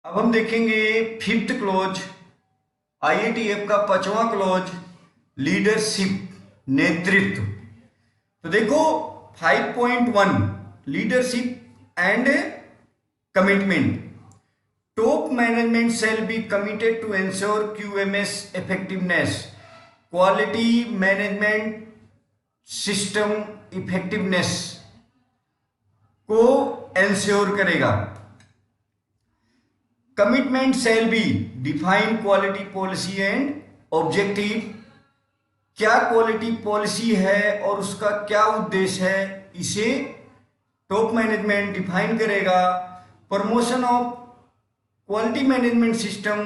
अब हम देखेंगे फिफ्थ क्लॉज आईएटीएफ का पांचवा क्लॉज लीडरशिप नेतृत्व। तो देखो 5.1 leadership and commitment. Top management shall be committed to ensure QMS effectiveness. Quality management system effectiveness को एंश्योर करेगा। Commitment shall be define quality policy and objective. क्या क्वालिटी पॉलिसी है और उसका क्या उद्देश्य है, इसे टॉप मैनेजमेंट डिफाइन करेगा। Promotion of quality management system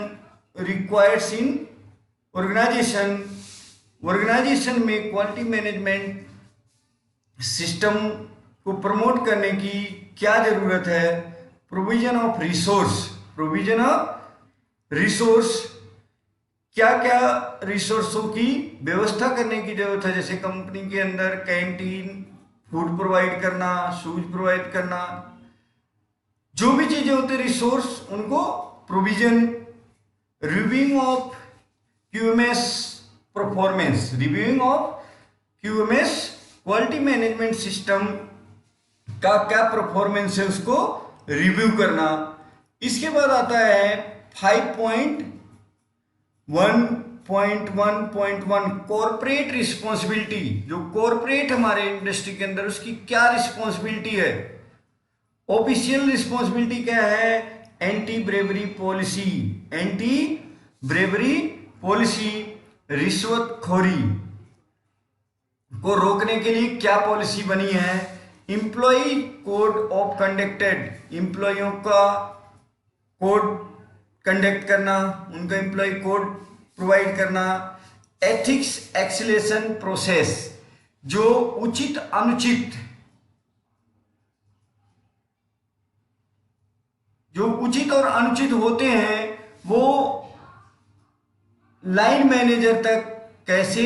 requires in organization. Organization में क्वालिटी मैनेजमेंट सिस्टम को प्रमोट करने की क्या जरूरत है। Provision of resource. Provision of resource, क्या क्या रिसोर्सों की व्यवस्था करने की जरूरत है, जैसे कंपनी के अंदर कैंटीन, फूड प्रोवाइड करना, शूज प्रोवाइड करना, जो भी चीजें होती रिसोर्स उनको provision. Reviewing of QMS performance. Reviewing of QMS quality management system का क्या परफॉर्मेंस है उसको रिव्यू करना। इसके बाद आता है 5.1.1.1 कॉर्पोरेट रिस्पॉन्सिबिलिटी। जो कॉर्पोरेट हमारे इंडस्ट्री के अंदर उसकी क्या रिस्पॉन्सिबिलिटी है। ऑफिशियल रिस्पॉन्सिबिलिटी क्या है, anti bribery policy. Anti bribery policy, रिश्वतखोरी को रोकने के लिए क्या पॉलिसी बनी है। इंप्लॉई कोड ऑफ कंडक्टेड, इंप्लॉइयों का कोड कंडक्ट करना, उनका एम्प्लॉय कोड प्रोवाइड करना। एथिक्स एक्सीलेशन प्रोसेस, जो उचित अनुचित, जो उचित और अनुचित होते हैं वो लाइन मैनेजर तक कैसे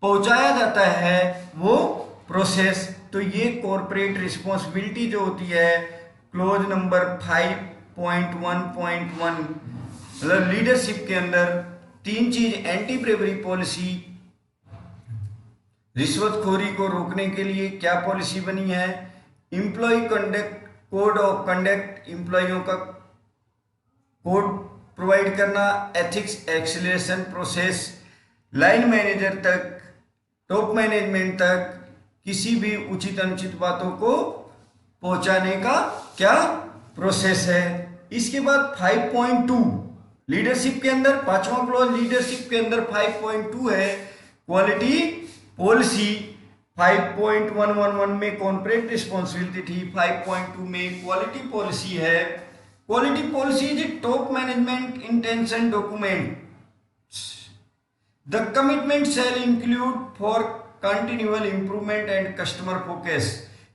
पहुंचाया जाता है, वो प्रोसेस। तो ये कॉर्पोरेट रिस्पॉन्सिबिलिटी जो होती है क्लोज नंबर 5.1.1 मतलब लीडरशिप के अंदर तीन चीज, एंटी ब्रेवरी पॉलिसी, रिश्वतखोरी को रोकने के लिए क्या पॉलिसी बनी है, employ conduct code of conduct, इंप्लॉइयों का कोड प्रोवाइड करना, ethics acceleration process, line manager तक, टॉप मैनेजमेंट तक किसी भी उचित अनुचित बातों को पहुंचाने का क्या प्रोसेस है। इसके बाद 5.2 लीडरशिप के अंदर, पांचवा क्लॉज लीडरशिप के अंदर 5.2 है क्वालिटी पॉलिसी। 5.111 में कॉर्पोरेट रिस्पॉन्सिबिलिटी थी, 5.2 में क्वालिटी पॉलिसी है। Quality policy is top management intention document. The commitment shall include for continual improvement and customer focus.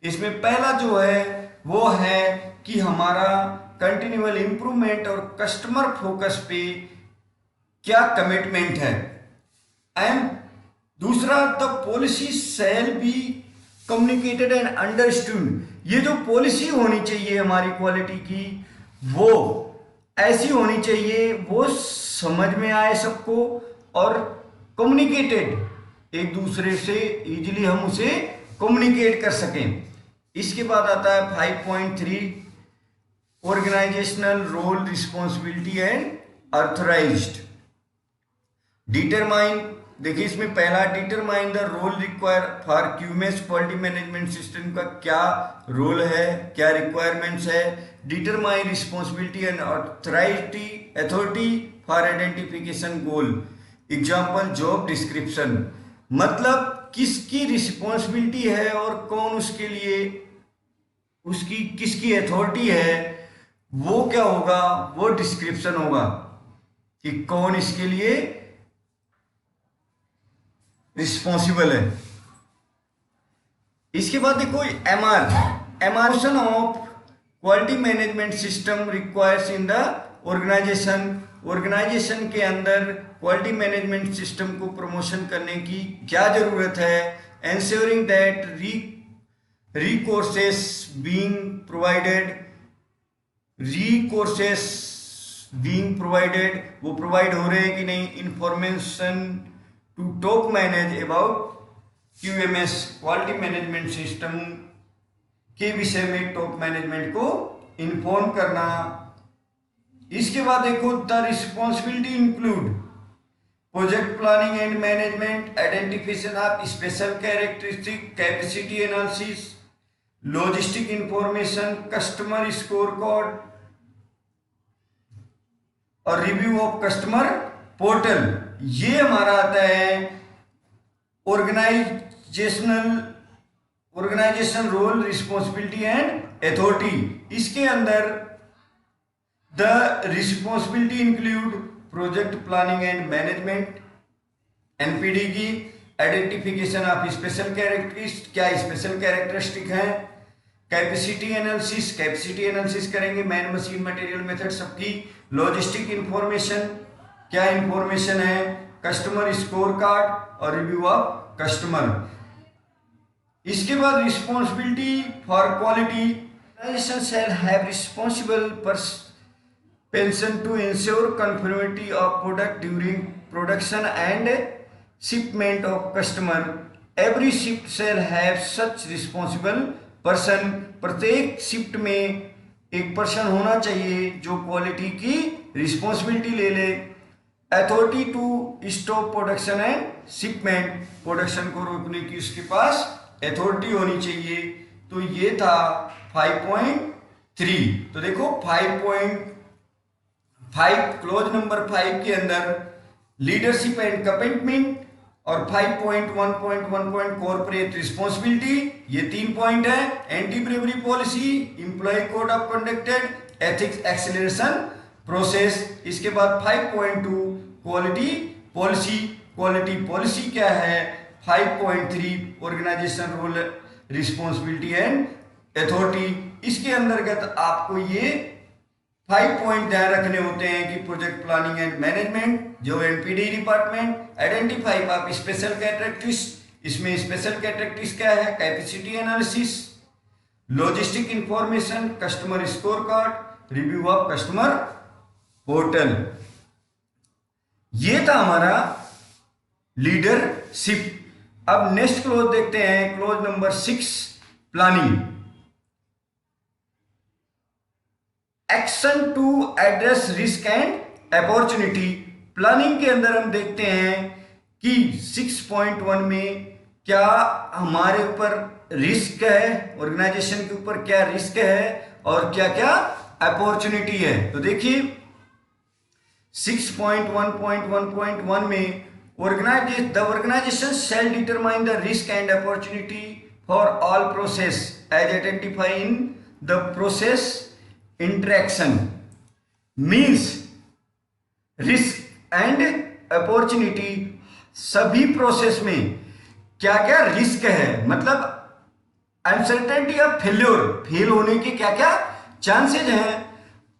इसमें पहला जो है वो है कि हमारा कंटिन्यूअल इंप्रूवमेंट और कस्टमर फोकस पे क्या कमिटमेंट है। एंड दूसरा, the policy shall be communicated and understood. ये जो पॉलिसी होनी चाहिए हमारी क्वालिटी की, वो ऐसी होनी चाहिए वो समझ में आए सबको और कम्युनिकेटेड, एक दूसरे से इजीली हम उसे कम्युनिकेट कर सकें। इसके बाद आता है 5.3 organizational role responsibility and authorized. Determine, देखिए इसमें पहला determine the role require for QMS quality management system का क्या रोल है, क्या रिक्वायरमेंट्स है। Determine responsibility and authority for identification goal. Example job description, मतलब किसकी रिस्पॉन्सिबिलिटी है और कौन उसके लिए, उसकी किसकी अथॉरिटी है, वो क्या होगा, वो डिस्क्रिप्शन होगा कि कौन इसके लिए रिस्पॉन्सिबल है। इसके बाद देखो एमआरशन of quality management system requires in the organisation. Organisation के अंदर क्वालिटी मैनेजमेंट सिस्टम को प्रमोशन करने की क्या जरूरत है। Ensuring that recourses being provided, recourses being provided, वो प्रोवाइड हो रहे हैं कि नहीं, information to top manage about QMS quality management system के विषय में टॉप मैनेजमेंट को इन्फॉर्म करना। इसके बाद देखो the responsibility include project planning and management, identification of special characteristic, capacity analysis, logistic information, customer score card और रिव्यू ऑफ कस्टमर पोर्टल। ये हमारा आता है organization role, responsibility and authority. इसके अंदर the responsibility include project planning and management, NPD की identification of special characteristic, क्या special characteristic है, कैपेसिटी एनालिसिस, कैपेसिटी एनालिसिस करेंगे, मैन मशीन मटेरियल मेथड सबकी, लॉजिस्टिक इंफॉर्मेशन, क्या इंफॉर्मेशन है, कस्टमर स्कोर कार्ड और रिव्यू ऑफ कस्टमर। इसके बाद responsibility for quality, organization shall have responsible person to ensure conformity of product during production and shipment of customer. Every shift shall have such responsible person. प्रत्येक shift में एक person होना चाहिए जो quality की responsibility ले ले। Authority to stop production and shipment, production को रोकने की उसके पास अथॉरिटी होनी चाहिए। तो ये था 5.3। तो देखो 5.5 क्लोज नंबर 5 के अंदर लीडरशिप एंड कमिटमेंट और 5.1.1 कॉर्पोरेट रिस्पॉन्सिबिलिटी, ये 3 पॉइंट है। Anti bribery policy, employ code of conducted, ethics acceleration process. इसके बाद 5.2 क्वालिटी पॉलिसी। क्वालिटी पॉलिसी क्या है? 5.3 organization role, responsibility and authority. इसके अंतर्गत आपको ये 5 पॉइंट ध्यान रखने होते हैं कि प्रोजेक्ट प्लानिंग एंड मैनेजमेंट जो NPD department, identify of special characteristics, इसमें स्पेशल कैरेक्टरिस्टिक्स क्या है, capacity analysis, logistic information, customer score card, review of customer portal. ये था हमारा लीडरशिप। अब नेक्स्ट क्लोज देखते हैं, clause number 6 planning. Action to address risk and opportunity. Planning के अंदर हम देखते हैं कि 6.1 में क्या हमारे ऊपर रिस्क है, ऑर्गेनाइजेशन के ऊपर क्या रिस्क है और क्या क्या अपॉर्चुनिटी है। तो देखिए 6.1.1.1 में the organisation shall determine the risk and opportunity for all process as identify in the process interaction. Means risk and opportunity, सभी प्रोसेस में क्या क्या रिस्क है, मतलब अनसर्टेनिटी ऑफ फेल्योर, फेल होने के क्या क्या चांसेज हैं,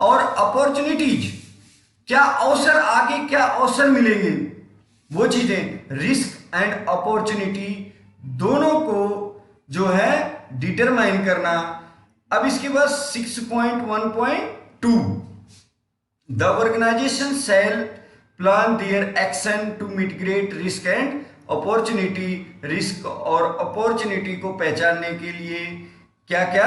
और अपॉर्चुनिटीज, क्या अवसर, आगे क्या अवसर मिलेंगे, वो चीजें। रिस्क एंड अपॉर्चुनिटी दोनों को जो है डिटरमाइन करना। अब इसके बाद 6.1.2 the organisation shall plan their action to mitigate risk and opportunity. Risk और अपॉर्चुनिटी को पहचानने के लिए क्या क्या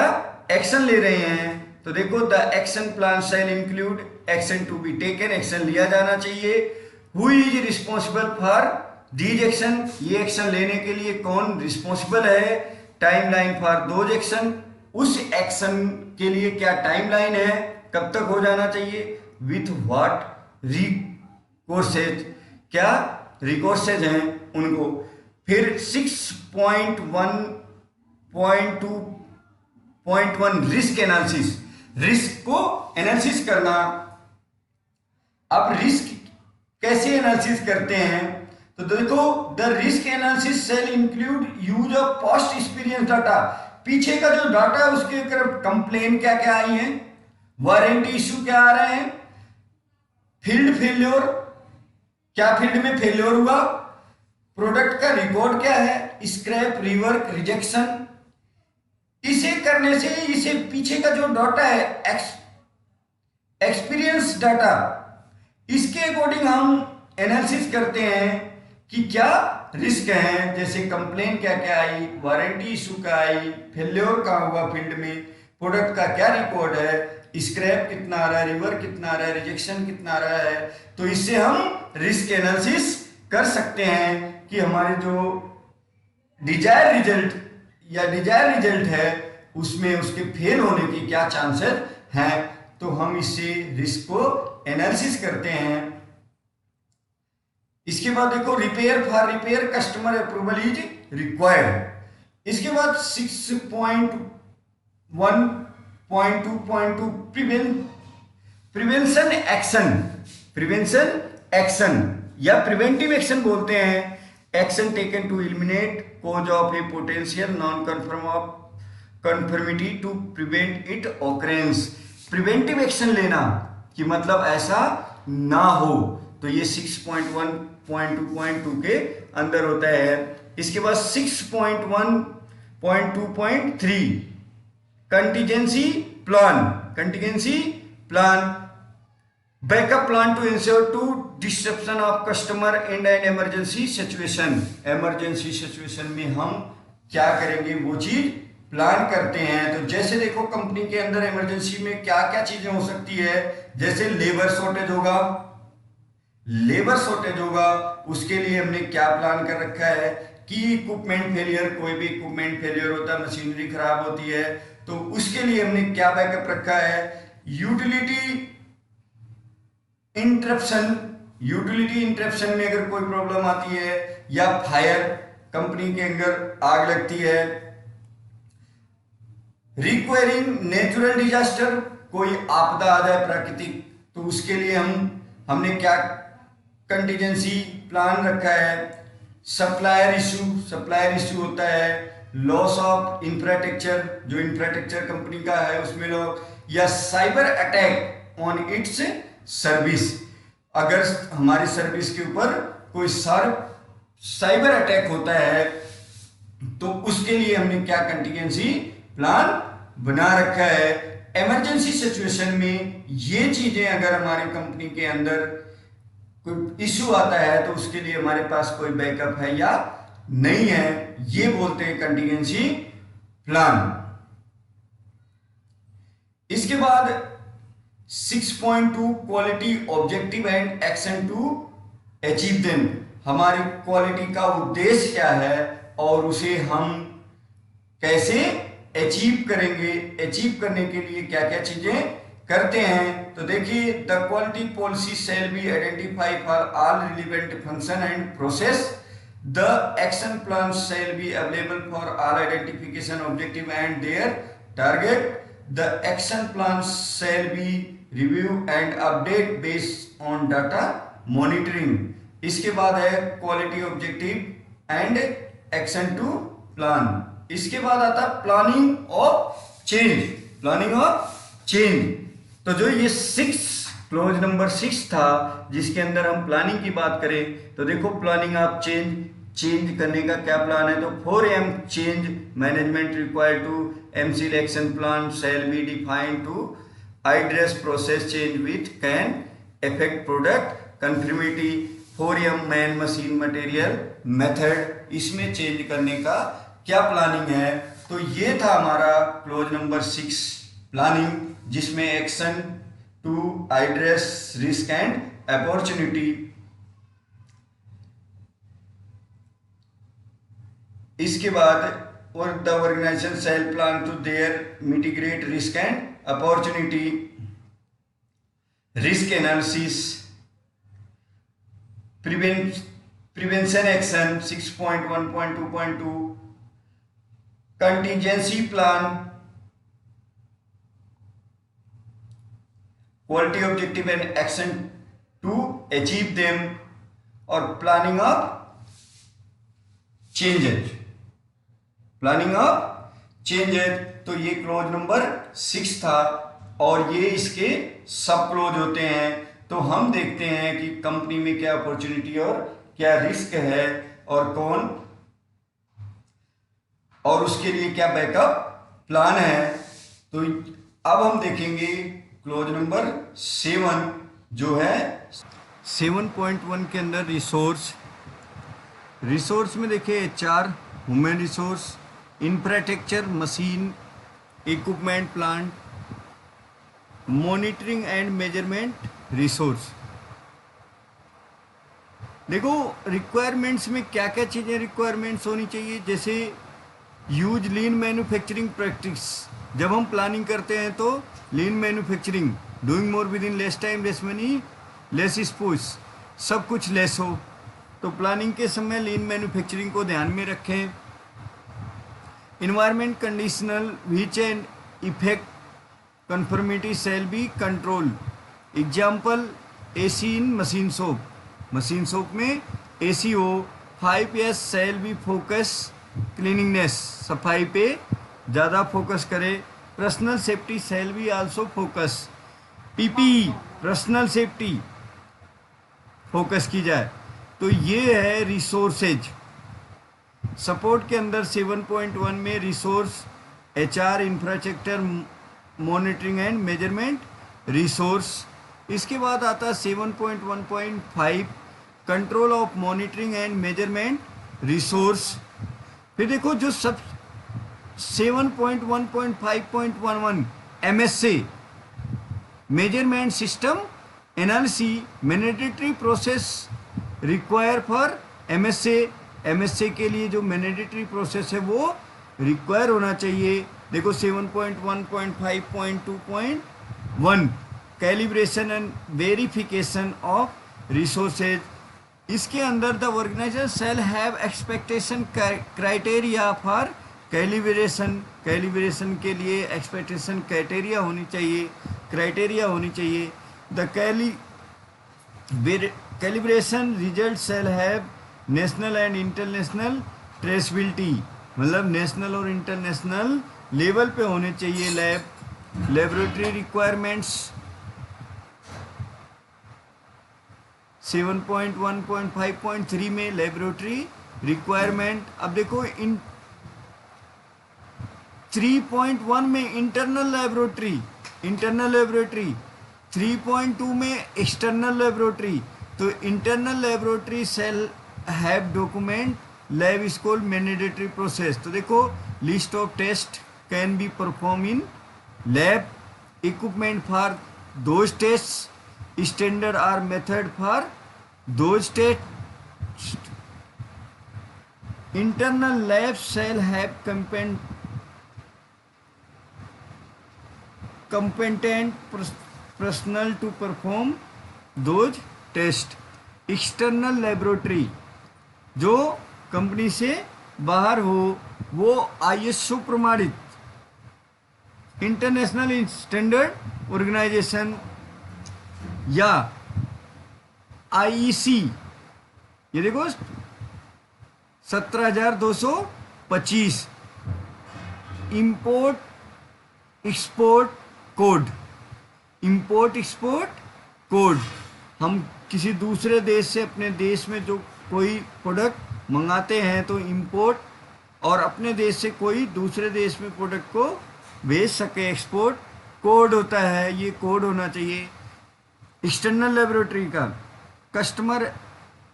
एक्शन ले रहे हैं। तो देखो the action plan shall include action to be taken, action लिया जाना चाहिए। Who is responsible for these action, ये एक्शन लेने के लिए कौन रिस्पॉन्सिबल है। टाइमलाइन फॉर दोज एक्शन, उस एक्शन के लिए क्या टाइमलाइन है, कब तक हो जाना चाहिए, विथ व्हाट रिकोर्सेज, क्या रिकोर्सेज हैं उनको। फिर 6.1.2.1 रिस्क एनालिसिस, रिस्क को एनालिसिस करना। अब रिस्क कैसे एनालिसिस करते हैं, तो देखो the risk analysis shall include use of past experience data, पीछे का जो डाटा है उसके कंप्लेन क्या क्या आई है, वारंटी इश्यू क्या आ रहे हैं, फील्ड फेल्योर, क्या फील्ड में फेल्योर हुआ, प्रोडक्ट का रिकॉर्ड क्या है, स्क्रैप, रिवर्क, रिजेक्शन। इसे करने से, इसे पीछे का जो डाटा है एक्सपीरियंस डाटा, इसके अकॉर्डिंग हम एनालिसिस करते हैं कि क्या रिस्क है, जैसे कंप्लेन क्या क्या आई, वारंटी इशू का आई, फेल्योर कहाँ हुआ फील्ड में, प्रोडक्ट का क्या रिकॉर्ड है, स्क्रैप कितना आ रहा है, रिवर कितना आ रहा है, रिजेक्शन कितना आ रहा है। तो इससे हम रिस्क एनालिसिस कर सकते हैं कि हमारे जो डिजायर रिजल्ट है उसमें उसके फेल होने की क्या चांसेस हैं। तो हम इससे रिस्क को एनालिसिस करते हैं। इसके बाद देखो for repair customer approval is required. इसके बाद 6.1.2.2 प्रिवेंशन एक्शन या प्रिवेंटिव एक्शन बोलते हैं। Action taken to eliminate cause of a potential non conformity to prevent it occurrence. Preventive action लेना कि मतलब ऐसा ना हो, तो ये 6.1.2.2 के अंदर होता है। इसके बाद 6.1.2.3 contingency plan backup plan to ensure to disruption of customer in an emergency situation. Emergency situation में हम क्या करेंगे वो चीज प्लान करते हैं। तो जैसे देखो कंपनी के अंदर इमरजेंसी में क्या क्या चीजें हो सकती है, जैसे लेबर शॉर्टेज होगा, उसके लिए हमने क्या प्लान कर रखा है कि इक्विपमेंट फेलियर, कोई भी इक्विपमेंट फेलियर होता है, मशीनरी खराब होती है, तो उसके लिए हमने क्या बैकअप रखा है। यूटिलिटी इंटरप्शन में अगर कोई प्रॉब्लम आती है, या फायर, कंपनी के अंदर आग लगती है, रिक्वायरिंग नेचुरल डिजास्टर, कोई आपदा आ जाए प्राकृतिक, तो उसके लिए हमने क्या कंटीजेंसी प्लान रखा है। सप्लायर इशू होता है, लॉस ऑफ इंफ्रास्ट्रक्चर, जो इंफ्रास्ट्रक्चर कंपनी का है उसमें लोग, या cyber attack on it's service, अगर हमारी सर्विस के ऊपर कोई साइबर अटैक होता है तो उसके लिए हमने क्या कंटीजेंसी प्लान बना रखा है। इमरजेंसी सिचुएशन में ये चीजें अगर हमारी कंपनी के अंदर कोई इश्यू आता है तो उसके लिए हमारे पास कोई बैकअप है या नहीं है, ये बोलते हैं कंटीजेंसी प्लान। इसके बाद 6.2 quality objective and action to achieve them. हमारी क्वालिटी का उद्देश्य क्या है और उसे हम कैसे अचीव करेंगे, अचीव करने के लिए क्या क्या चीजें करते हैं। तो देखिए, the quality policy shall be identify for all relevant function and process. The action plan shall be available for all identification objective and their target. The action plan shall be review and update based on data monitoring. इसके बाद है quality objective and action to plan. इसके बाद आता planning of change. तो जो ये close number 6 था जिसके अंदर हम प्लानिंग की बात करें, तो देखो प्लानिंग ऑफ चेंज करने का क्या प्लान है। तो 4M change management required to MCL action plan shall be defined to address process change with can affect product conformity. 4M man machine material method, इसमें चेंज करने का क्या प्लानिंग है। तो ये था हमारा क्लोज नंबर 6 प्लानिंग, जिसमें action to address risk and opportunity. इसके बाद और the organisation shall plan to their mitigate risk and opportunity. Risk analysis, prevention action 6.1.2.2, contingency plan, quality objective and action to achieve them, और planning of changes. तो ये close number 6 था और ये इसके सब क्लोज होते हैं। तो हम देखते हैं कि कंपनी में क्या अपॉर्चुनिटी और क्या रिस्क है और उसके लिए क्या बैकअप प्लान है। तो अब हम देखेंगे क्लॉज नंबर 7 जो है 7.1 के अंदर रिसोर्स में देखिए HR, human resource, infrastructure, machine, equipment, plant, monitoring and measurement, resource. देखो रिक्वायरमेंट्स में क्या क्या चीज़ें रिक्वायरमेंट्स होनी चाहिए, जैसे यूज लीन मैन्युफैक्चरिंग प्रैक्टिस। जब हम प्लानिंग करते हैं तो lean manufacturing, doing more with in less time, less money, less space, सब कुछ लेस हो, तो प्लानिंग के समय लीन मैन्युफैक्चरिंग को ध्यान में रखें। Environment conditional which and effect conformity shall be control. Example AC in machine soap, machine soap में AC हो। 5S शैल बी फोकस क्लीनिंगनेस, सफाई पे ज़्यादा फोकस करे। Personal safety shall be also focus. PPE personal safety focus की जाए। तो ये है रिसोर्सेज। सपोर्ट के अंदर 7.1 में resource, HR, infrastructure, monitoring and measurement, resource. इसके बाद आता है 7.1.5 control of monitoring and measurement, resource. फिर देखो जो सब 7.1.5.11 MSA measurement system analysis, mandatory process require for MSA के लिए जो मैंडेटरी प्रोसेस है वो रिक्वायर होना चाहिए। देखो 7.1.5.2.1 calibration and verification of resources. इसके अंदर the organisation shall have expectation criteria for calibration. Calibration के लिए एक्सपेक्टेशन क्राइटेरिया होनी चाहिए, क्राइटेरिया होनी चाहिए। The calibration result shall have national and international traceability, मतलब नेशनल और इंटरनेशनल लेवल पे होने चाहिए। लेबोरेटरी रिक्वायरमेंट्स 7.1.5.3 में लेबोरेटरी रिक्वायरमेंट। अब देखो इन 3.1 में इंटरनल लेबोरेटरी, 3.2 में एक्सटर्नल लेबोरेटरी। तो internal laboratory shall have document lab school mandatory process. तो देखो list of test can be perform in lab, equipment for those test, standard or method for those test. Internal lab shall have competent personnel to perform those test. External laboratory जो company से बाहर हो वो ISO प्रमाणित, international standard organisation या IEC। ये देखो 17,225 import export code, import export code. हम किसी दूसरे देश से अपने देश में जो कोई प्रोडक्ट मंगाते हैं तो इंपोर्ट, और अपने देश से कोई दूसरे देश में प्रोडक्ट को भेज सके, एक्सपोर्ट कोड होता है, ये कोड होना चाहिए। एक्सटर्नल लेबोरेटरी का कस्टमर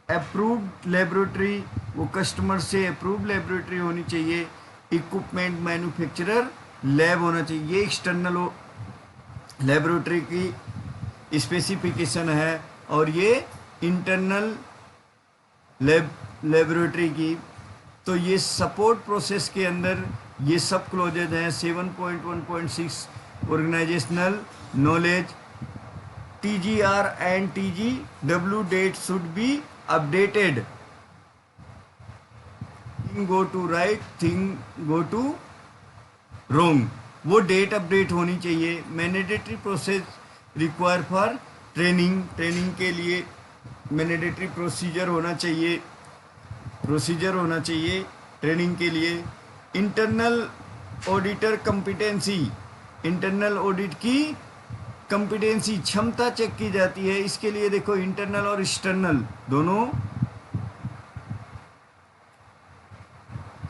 अप्रूव्ड लेबोरेटरी, वो कस्टमर से अप्रूव लेबोरेटरी होनी चाहिए। इक्विपमेंट मैन्युफैक्चरर लैब होना चाहिए। ये एक्सटर्नल लेबोरेटरी की स्पेसिफिकेशन है, और ये इंटरनल लेबोरेटरी की। तो ये सपोर्ट प्रोसेस के अंदर ये सब क्लोजेज हैं। 7.1.6 organisational knowledge, TGR and TGW data should be updated. Thing go to right, thing go to wrong, वो डेट अपडेट होनी चाहिए। Mandatory process require for training, training के लिए मैंडेटरी प्रोसीजर होना चाहिए, प्रोसीजर होना चाहिए ट्रेनिंग के लिए। Internal auditor competency, internal audit की कॉम्पिटेंसी क्षमता चेक की जाती है। इसके लिए देखो इंटरनल और एक्सटर्नल दोनों।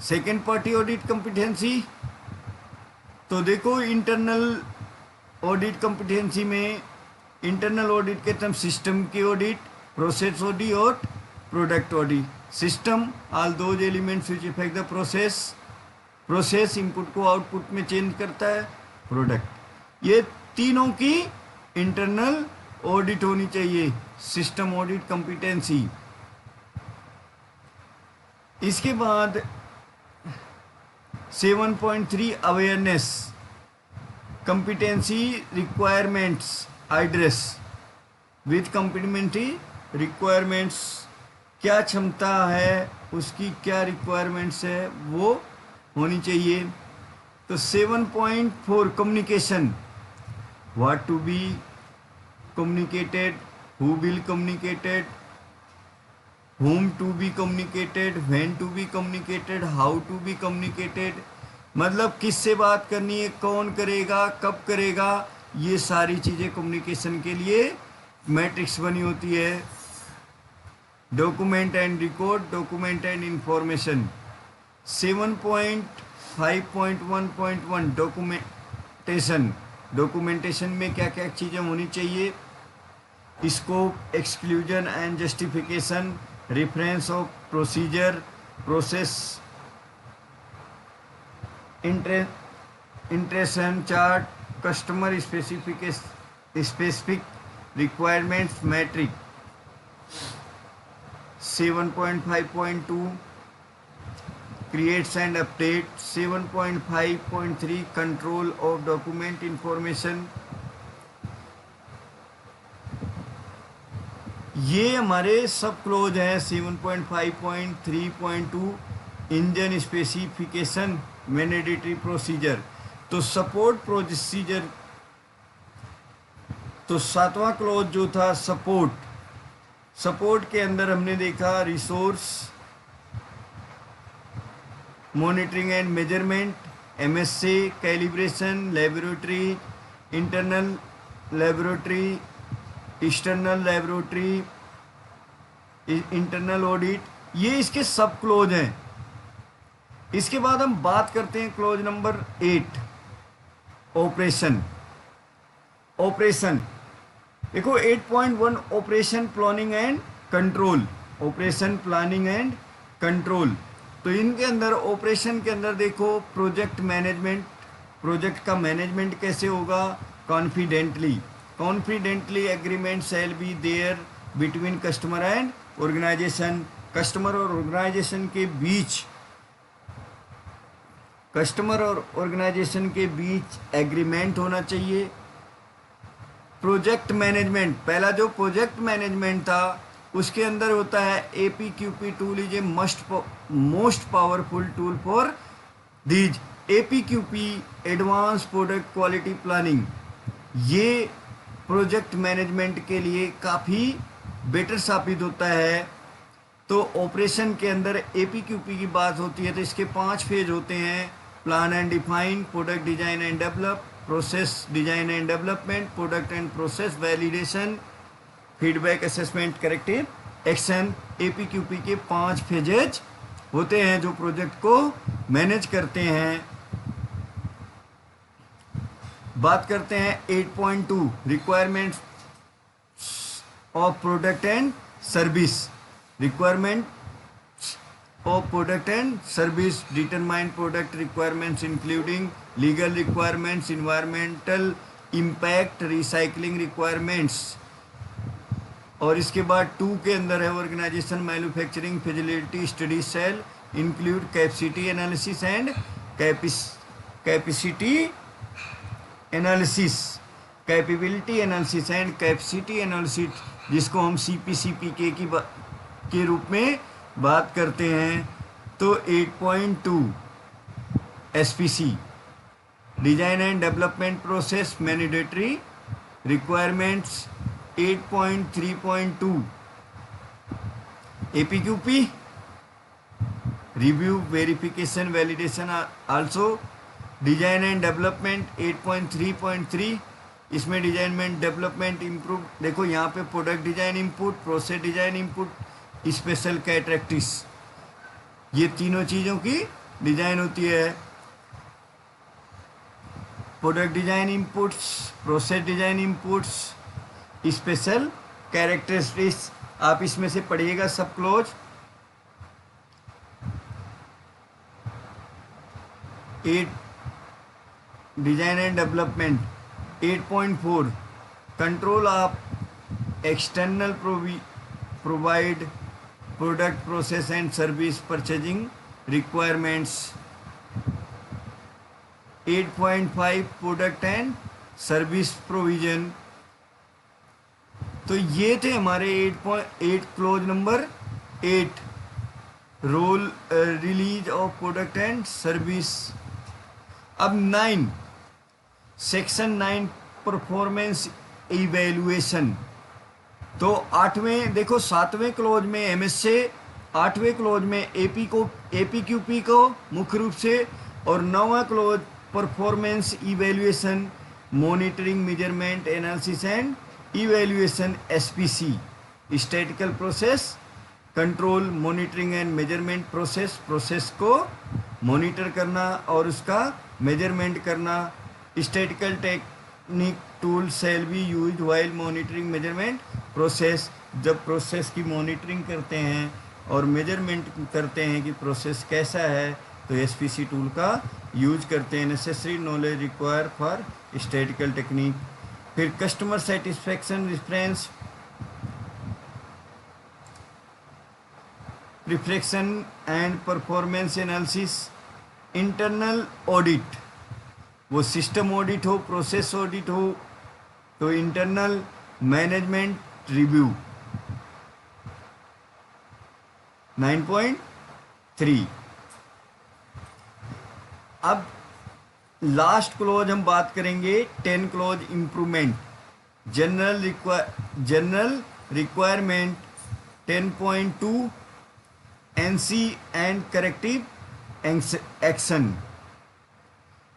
सेकेंड पार्टी ऑडिट कॉम्पिटेंसी, तो देखो इंटरनल ऑडिट कॉम्पिटेंसी में इंटरनल ऑडिट के टर्म सिस्टम की ऑडिट, प्रोसेस ऑडिट और product audit. System all those elements which effect the process, process input को आउटपुट में चेंज करता है, प्रोडक्ट। ये तीनों की इंटरनल ऑडिट होनी चाहिए, सिस्टम ऑडिट कॉम्पिटेंसी। इसके बाद 7.3 awareness competency requirements address with complementary requirements. क्या क्षमता है उसकी, क्या रिक्वायरमेंट्स है वो होनी चाहिए। तो 7.4 communication, what to be communicated, who will communicated, whom to be communicated, when to be communicated, how to be communicated। मतलब किससे बात करनी है, कौन करेगा, कब करेगा, ये सारी चीज़ें कम्युनिकेशन के लिए मैट्रिक्स बनी होती है। Document and record, document and information. 7.5.1.1 documentation, documentation में क्या क्या चीज़ें होनी चाहिए। Scope, exclusion and justification, reference of procedure, process, interaction chart, customer specific requirements metric. 7.5.2 creates and update. 7.5.3 control of document information. ये हमारे सब क्लोज हैं। 7.5.3.2 इंजन स्पेसिफिकेशन मैंडेटरी प्रोसीजर। तो सपोर्ट प्रोसीजर, तो सातवां क्लोज जो था सपोर्ट, सपोर्ट के अंदर हमने देखा resource monitoring and measurement, MSc, calibration, laboratory, internal laboratory, external laboratory, internal audit, ये इसके सब क्लोज हैं। इसके बाद हम बात करते हैं क्लोज नंबर 8, ऑपरेशन। ऑपरेशन देखो 8.1 operation planning and control, operation planning and control. तो इनके अंदर ऑपरेशन के अंदर देखो प्रोजेक्ट मैनेजमेंट, प्रोजेक्ट का मैनेजमेंट कैसे होगा। Confidentially agreement shall be there between customer and organisation. Customer और ऑर्गेनाइजेशन के बीच, कस्टमर और ऑर्गेनाइजेशन के बीच एग्रीमेंट होना चाहिए। प्रोजेक्ट मैनेजमेंट, पहला जो प्रोजेक्ट मैनेजमेंट था उसके अंदर होता है APQP tool is a most powerful tool for these. APQP advance product quality planning, ये प्रोजेक्ट मैनेजमेंट के लिए काफ़ी बेटर साबित होता है। तो ऑपरेशन के अंदर APQP की बात होती है तो इसके 5 फेज होते हैं। Plan and define, product design and develop, process design and development, product and process validation, feedback, assessment, corrective action. APQP के 5 फेजेज होते हैं जो प्रोजेक्ट को मैनेज करते हैं। बात करते हैं 8.2 requirements of product and service. Requirement of product and service determine product requirements including legal requirements, environmental impact, recycling requirements. और इसके बाद 2 के अंदर है organisation manufacturing feasibility study shall include capacity analysis and capacity analysis, capability analysis and capacity analysis, जिसको हम CPCPK के रूप में बात करते हैं। तो 8.2 SPC design and development process mandatory requirements. 8.3.2 APQP review, verification, validation also. Design and development 8.3.3, इसमें डिजाइन एंड डेवलपमेंट इम्प्रूव। देखो यहाँ पे product design input, process design input, special characteristics, ये तीनों चीज़ों की डिजाइन होती है। Product design inputs, process design inputs, special characteristics. आप इसमें से पढ़िएगा सब close. 8 design and development. 8.4 control of external provide product process and service purchasing requirements. 8.5 product and service provision. तो ये थे हमारे 8.8 क्लोज नंबर 8 रोल release of product and service. अब 9 सेक्शन 9 परफॉर्मेंस इवेल्युएशन। तो 8वें देखो 7वें क्लोज में एमएस से, 8वें क्लोज में एपीक्यूपी को मुख्य रूप से, और 9वां clause performance evaluation monitoring measurement analysis and evaluation SPC. Statical process control monitoring and measurement process, process को मॉनिटर करना और उसका मेजरमेंट करना। Statical technique tool shall be used while monitoring measurement process. जब प्रोसेस की मॉनिटरिंग करते हैं और मेजरमेंट करते हैं कि प्रोसेस कैसा है, तो एसपीसी टूल का यूज करते हैं। Necessary knowledge require for statical technique. फिर customer satisfaction reference reflection and performance analysis. Internal audit, वो सिस्टम ऑडिट हो, प्रोसेस ऑडिट हो, तो इंटरनल मैनेजमेंट रिव्यू। 9.3। अब लास्ट क्लोज हम बात करेंगे 10 clause improvement general requirement. 10.2 NC and corrective action.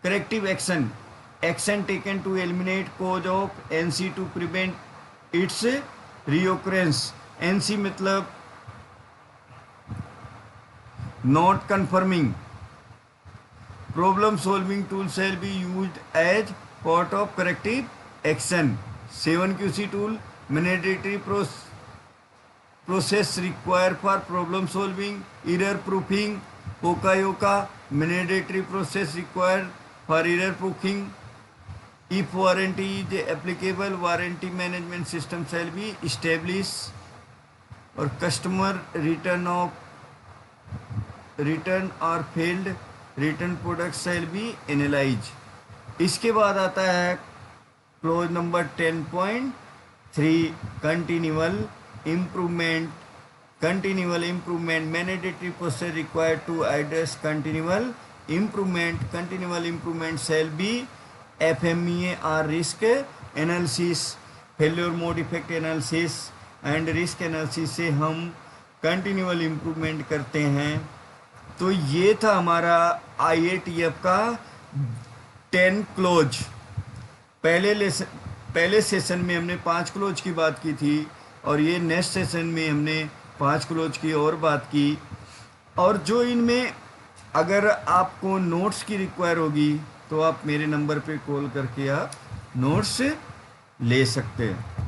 Corrective action taken to eliminate cause of NC to prevent its reoccurrence. NC मतलब not conforming. Problem solving tool shall be used as part of corrective action. 7QC tool mandatory process require for problem solving error proofing. ओकायोका mandatory process require for error proofing. If warranty is applicable warranty management system shall be establish. और customer return और failed return product shall be analyse. इसके बाद आता है clause number 10.3 continual improvement. Mandatory process required to address continual improvement shall be FMEA और risk analysis. Failure mode effect analysis and risk analysis से हम continual improvement करते हैं। तो ये था हमारा IATF का 10 क्लोज। पहले सेशन में हमने 5 क्लोज की बात की थी, और ये नेक्स्ट सेशन में हमने 5 क्लोज की और बात की। और जो इनमें अगर आपको नोट्स की रिक्वायर होगी तो आप मेरे नंबर पे कॉल करके आप नोट्स ले सकते हैं।